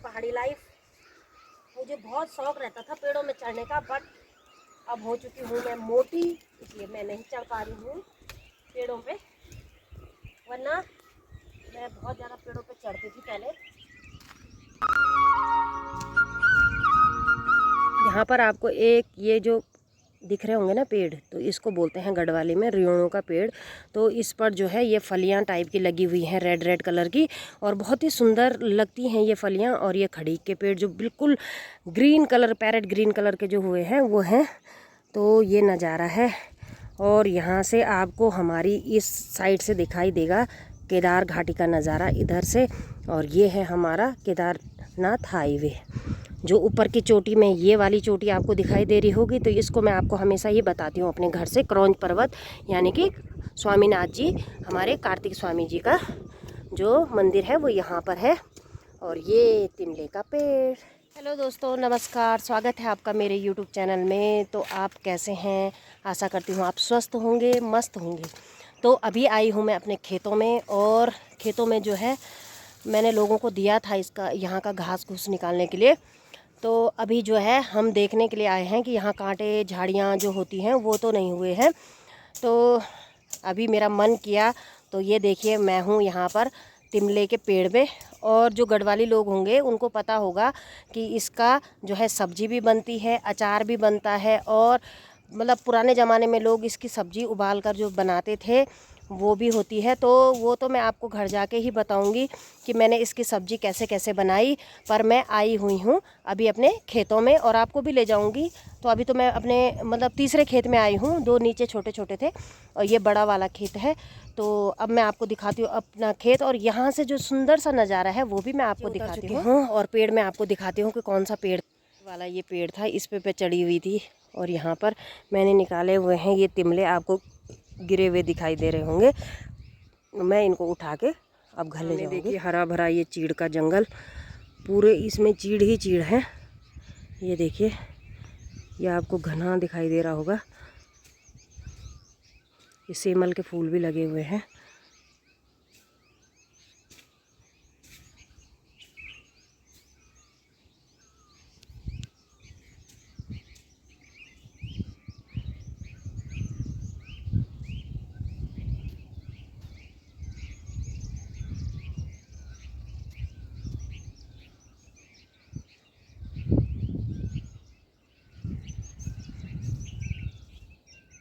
पहाड़ी लाइफ। मुझे बहुत शौक रहता था पेड़ों में चढ़ने का, बट अब हो चुकी हूँ मैं मोटी, इसलिए मैं नहीं चढ़ पा रही हूँ पेड़ों पे, वरना मैं बहुत ज़्यादा पेड़ों पे चढ़ती थी पहले। यहाँ पर आपको एक ये जो दिख रहे होंगे ना पेड़, तो इसको बोलते हैं गढ़वाली में रियोणों का पेड़। तो इस पर जो है ये फलियां टाइप की लगी हुई हैं, रेड रेड कलर की, और बहुत ही सुंदर लगती हैं ये फलियां। और ये खड़ी के पेड़ जो बिल्कुल green colour, parrot green colour के जो हुए हैं वो हैं। तो ये नज़ारा है। और यहाँ से आपको हमारी इस साइड से दिखाई देगा केदार घाटी का नज़ारा इधर से। और ये है हमारा केदारनाथ हाईवे, जो ऊपर की चोटी में ये वाली चोटी आपको दिखाई दे रही होगी। तो इसको मैं आपको हमेशा ये बताती हूँ अपने घर से, क्रौंच पर्वत, यानी कि स्वामीनाथ जी, हमारे कार्तिक स्वामी जी का जो मंदिर है वो यहाँ पर है। और ये तिमले का पेड़। हेलो दोस्तों, नमस्कार, स्वागत है आपका मेरे यूट्यूब चैनल में। तो आप कैसे हैं? आशा करती हूँ आप स्वस्थ होंगे, मस्त होंगे। तो अभी आई हूँ मैं अपने खेतों में, और खेतों में जो है मैंने लोगों को दिया था इसका, यहाँ का घास घूस निकालने के लिए। तो अभी जो है हम देखने के लिए आए हैं कि यहाँ कांटे झाड़ियाँ जो होती हैं वो तो नहीं हुए हैं। तो अभी मेरा मन किया, तो ये देखिए मैं हूँ यहाँ पर तिमले के पेड़ में। और जो गढ़वाली लोग होंगे उनको पता होगा कि इसका जो है सब्जी भी बनती है, अचार भी बनता है, और मतलब पुराने ज़माने में लोग इसकी सब्ज़ी उबाल कर जो बनाते थे वो भी होती है। तो वो तो मैं आपको घर जाके ही बताऊंगी कि मैंने इसकी सब्ज़ी कैसे कैसे बनाई। पर मैं आई हुई हूँ अभी अपने खेतों में, और आपको भी ले जाऊंगी। तो अभी तो मैं अपने मतलब तीसरे खेत में आई हूँ, दो नीचे छोटे छोटे थे और ये बड़ा वाला खेत है। तो अब मैं आपको दिखाती हूँ अपना खेत, और यहाँ से जो सुंदर सा नज़ारा है वो भी मैं आपको दिखाती हूँ। और पेड़ मैं आपको दिखाती हूँ कि कौन सा पेड़ वाला ये पेड़ था, इस पे चढ़ी हुई थी। और यहाँ पर मैंने निकाले हुए हैं ये तिमले, आपको गिरे हुए दिखाई दे रहे होंगे। मैं इनको उठा के अब घर ले जाऊंगी। देखिए हरा भरा ये चीड़ का जंगल, पूरे इसमें चीड़ ही चीड़ है। ये देखिए, ये आपको घना दिखाई दे रहा होगा। ये सेमल के फूल भी लगे हुए हैं।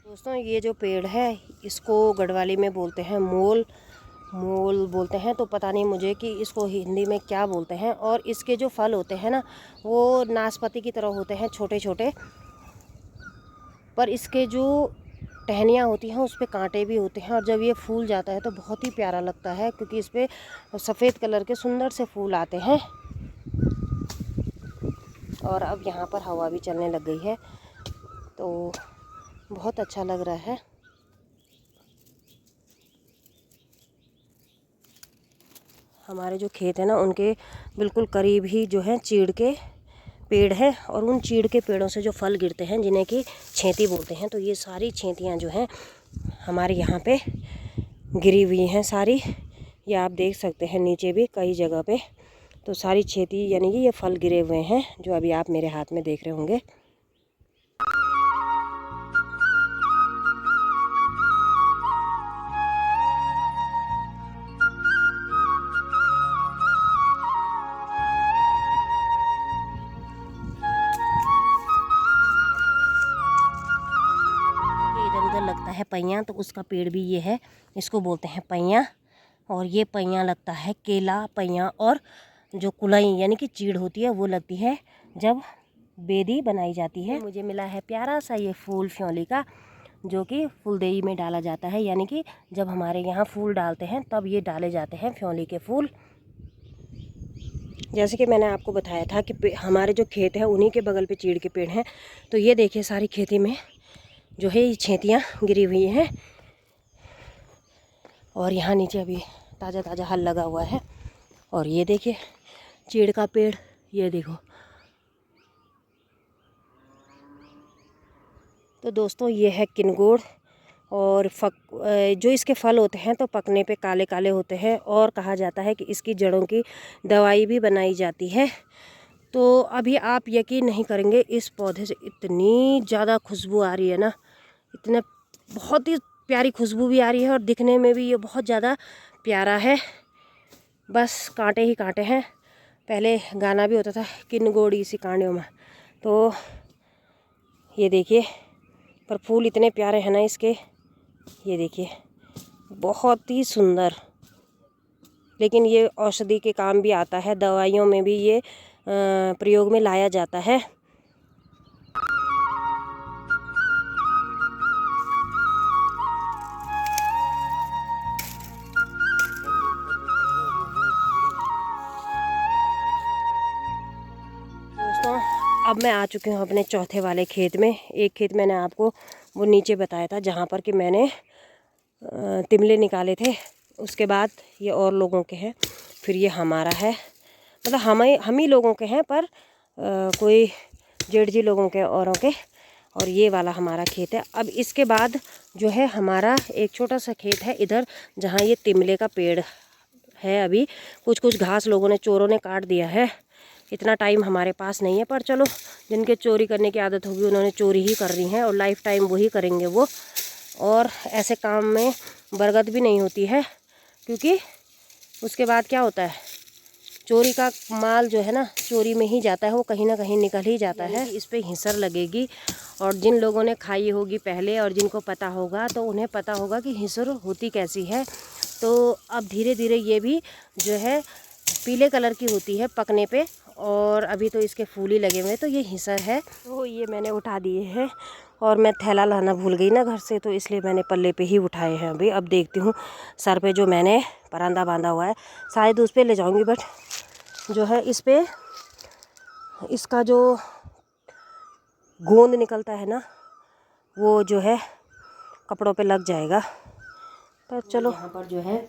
दोस्तों ये जो पेड़ है इसको गढ़वाली में बोलते हैं मोल, मोल बोलते हैं। तो पता नहीं मुझे कि इसको हिंदी में क्या बोलते हैं। और इसके जो फल होते हैं ना वो नाशपाती की तरह होते हैं, छोटे छोटे, पर इसके जो टहनियाँ होती हैं उस पर कांटे भी होते हैं। और जब ये फूल जाता है तो बहुत ही प्यारा लगता है, क्योंकि इस पर सफ़ेद कलर के सुंदर से फूल आते हैं। और अब यहाँ पर हवा भी चलने लग गई है, तो बहुत अच्छा लग रहा है। हमारे जो खेत है ना उनके बिल्कुल करीब ही जो है चीड़ के पेड़ है, और उन चीड़ के पेड़ों से जो फल गिरते हैं जिन्हें कि छेंती बोलते हैं, तो ये सारी छेंतियाँ जो हैं हमारे यहाँ पे गिरी हुई हैं सारी। ये आप देख सकते हैं नीचे भी कई जगह पे, तो सारी छेंती यानी कि ये फल गिरे हुए हैं जो अभी आप मेरे हाथ में देख रहे होंगे। इधर उधर लगता है पैया, तो उसका पेड़ भी ये है, इसको बोलते हैं पैया। और ये पैया लगता है केला पैया। और जो कुलई यानी कि चीड़ होती है वो लगती है जब बेदी बनाई जाती है। मुझे मिला है प्यारा सा ये फूल फ्योली का, जो कि फूलदेई में डाला जाता है, यानी कि जब हमारे यहाँ फूल डालते हैं तब ये डाले जाते हैं फ्योली के फूल। जैसे कि मैंने आपको बताया था कि हमारे जो खेत है उन्हीं के बगल पे चीड़ के पेड़ हैं। तो ये देखिए सारी खेती में जो है ये छेंतियाँ गिरी हुई हैं। और यहाँ नीचे अभी ताज़ा ताज़ा हल लगा हुआ है। और ये देखिए चीड़ का पेड़, ये देखो। तो दोस्तों ये है किनगोड़, और जो इसके फल होते हैं तो पकने पे काले काले होते हैं, और कहा जाता है कि इसकी जड़ों की दवाई भी बनाई जाती है। तो अभी आप यकीन नहीं करेंगे, इस पौधे से इतनी ज़्यादा खुशबू आ रही है ना, इतने बहुत ही प्यारी खुशबू भी आ रही है, और दिखने में भी ये बहुत ज़्यादा प्यारा है। बस कांटे ही कांटे हैं। पहले गाना भी होता था, किन गोड़ी सी कांडियों में। तो ये देखिए, पर फूल इतने प्यारे हैं ना इसके, ये देखिए बहुत ही सुंदर। लेकिन ये औषधि के काम भी आता है, दवाइयों में भी ये प्रयोग में लाया जाता है। दोस्तों, अब मैं आ चुकी हूँ अपने चौथे वाले खेत में। एक खेत मैंने आपको वो नीचे बताया था जहाँ पर कि मैंने तिमले निकाले थे। उसके बाद ये और लोगों के हैं, फिर ये हमारा है, मतलब हम ही लोगों के हैं, पर कोई जेठ जी लोगों के औरों के, और ये वाला हमारा खेत है। अब इसके बाद जो है हमारा एक छोटा सा खेत है इधर, जहाँ ये तिमले का पेड़ है। अभी कुछ कुछ घास लोगों ने, चोरों ने काट दिया है। इतना टाइम हमारे पास नहीं है, पर चलो, जिनके चोरी करने की आदत होगी उन्होंने चोरी ही कर रही हैं, और लाइफ टाइम वही करेंगे वो। और ऐसे काम में बरकत भी नहीं होती है, क्योंकि उसके बाद क्या होता है, चोरी का माल जो है ना चोरी में ही जाता है, वो कहीं ना कहीं निकल ही जाता है। इस पे हिंसर लगेगी, और जिन लोगों ने खाई होगी पहले और जिनको पता होगा तो उन्हें पता होगा कि हिंसर होती कैसी है। तो अब धीरे धीरे ये भी जो है पीले कलर की होती है पकने पे, और अभी तो इसके फूल ही लगे हुए हैं, तो ये हिंसर है। तो ये मैंने उठा दिए हैं, और मैं थैला लाना भूल गई ना घर से, तो इसलिए मैंने पल्ले पे ही उठाए हैं। अभी अब देखती हूँ सर पे जो मैंने परांदा बांधा हुआ है, शायद उस पर ले जाऊँगी, बट जो है इस पे इसका जो गोंद निकलता है ना, वो जो है कपड़ों पे लग जाएगा। तो चलो, यहाँ पर जो है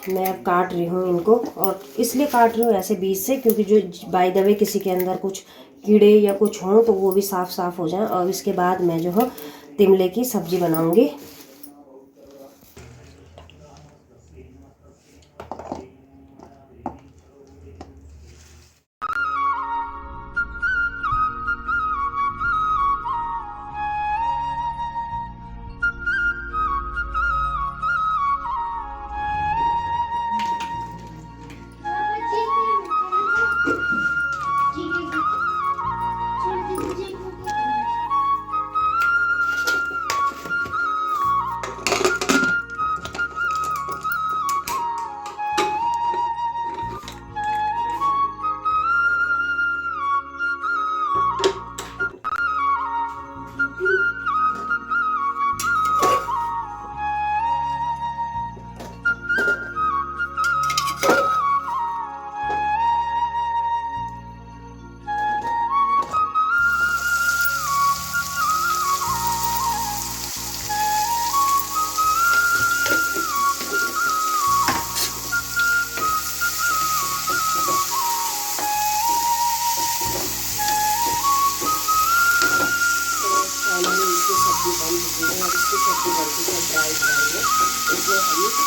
मैं अब काट रही हूँ इनको, और इसलिए काट रही हूँ ऐसे बीच से, क्योंकि जो बाय द वे किसी के अंदर कुछ कीड़े या कुछ हों तो वो भी साफ़ साफ़ हो जाएं। और इसके बाद मैं जो है तिमले की सब्ज़ी बनाऊँगी। सब्जी बन चुकी है, और इसकी सब्जी बनती है ड्राई ड्राई में, इसमें हम